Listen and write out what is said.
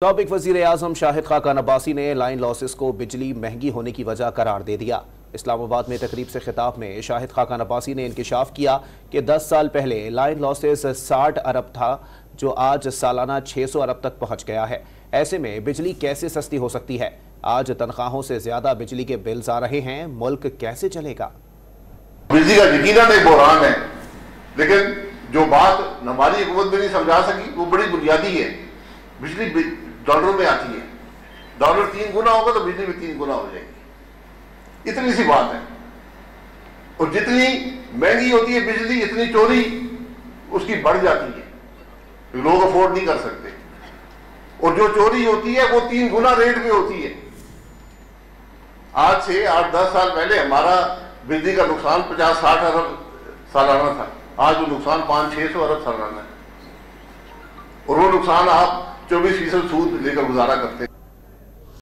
साबिक वज़ीर आज़म शाहिद खाकान अब्बासी ने लाइन लॉसेस को बिजली महंगी होने की वजह करार दे दिया। इस्लामाबाद में तकरीब से खिताब में शाहिद खाकान अब्बासी ने इंकिशाफ किया कि 10 साल पहले लाइन लॉसेस 60 अरब था, जो आज सालाना 600 अरब तक पहुंच गया है। ऐसे में बिजली कैसे सस्ती हो सकती है? आज तनख्वाहों से ज्यादा बिजली के बिल्स आ रहे हैं, मुल्क कैसे चलेगा? बिजली का यकीनन एक बहरान है, लेकिन जो बात हमारी हुकूमत में नहीं समझा सकी वो बड़ी बुनियादी है। बिजली डॉलरों में आती है, डॉलर 3 गुना होगा तो बिजली भी 3 गुना हो जाएगी, इतनी सी बात है। और जितनी महंगी होती है बिजली, इतनी चोरी उसकी बढ़ जाती है, लोग अफोर्ड नहीं कर सकते। और जो चोरी होती है वो 3 गुना रेट में होती है। आज से 8-10 साल पहले हमारा बिजली का नुकसान 50-60 अरब सालाना था, आज वो नुकसान 500-600 अरब सालाना है। और वो नुकसान आप 24% सूद लेकर गुजारा करते हैं।